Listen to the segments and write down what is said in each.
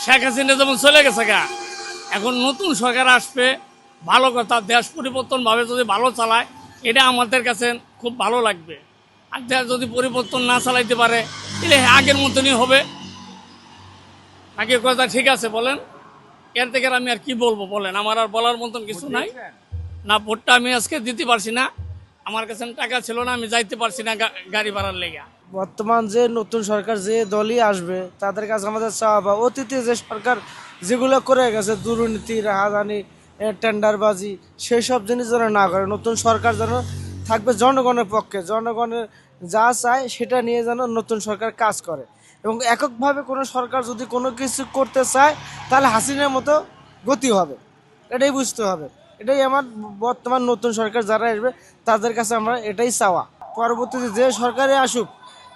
শেখ হাসিনা যেমন চলে গেছে গা, এখন নতুন সরকার আসবে, ভালো কথা, দেশ পরিবর্তনভাবে যদি ভালো চালায় এটা আমাদের কাছে খুব ভালো লাগবে। আর দেশ যদি পরিবর্তন না চালাইতে পারে তাহলে আগের মতনই হবে। নাকি কথা ঠিক আছে বলেন? এর থেকে আমি আর কি বলবো বলেন, আমার আর বলার মতন কিছু নাই। না, ভোটটা আমি আজকে দিতে পারছি না, আমার কাছে টাকা ছিল না, আমি যাইতে পারছি না গাড়ি ভাড়ার লেগে। বর্তমান যে নতুন সরকার যে দলই আসবে তাদের কাছে আমাদের চাওয়া বা অতীতে যে সরকার যেগুলো করে গেছে দুর্নীতি রাহাজানি টেন্ডারবাজি সেই সব জিনিস যেন না করে, নতুন সরকার যেন থাকবে জনগণের পক্ষে, জনগণের যা চায় সেটা নিয়ে যেন নতুন সরকার কাজ করে। এবং এককভাবে কোনো সরকার যদি কোনো কিছু করতে চায় তাহলে হাসিনার মতো গতি হবে, এটাই বুঝতে হবে। এটাই আমার বর্তমান নতুন সরকার যারা আসবে তাদের কাছে আমরা এটাই চাওয়া। পরবর্তীতে যে সরকারে আসুক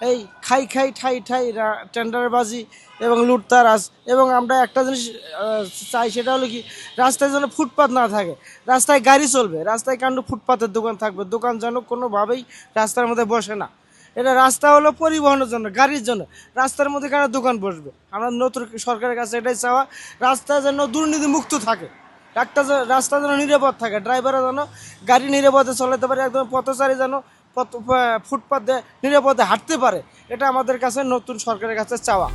এই খাই খাই ঠাই ঠাই টেন্ডারবাজি এবং লুটতারাজ, এবং আমরা একটা জিনিস চাই সেটা হলো কি, রাস্তায় যেন ফুটপাত না থাকে, রাস্তায় গাড়ি চলবে, রাস্তায় কাণ্ড ফুটপাতের দোকান থাকবে, দোকান যেন কোনোভাবেই রাস্তার মধ্যে বসে না। এটা রাস্তা হলো পরিবহনের জন্য, গাড়ির জন্য, রাস্তার মধ্যে কেন দোকান বসবে? আমরা নতুন সরকারের কাছে এটাই চাওয়া, রাস্তা যেন দুর্নীতি মুক্ত থাকে, রাস্তা যেন নিরাপদ থাকে, ড্রাইভাররা যেন গাড়ি নিরাপদে চালাতে পারে, একদম পথচারী যেন ফুটপাত নিরাপদে হাঁটতে পারে। এটা আমাদের কাছে নতুন সরকারের কাছে চাওয়া।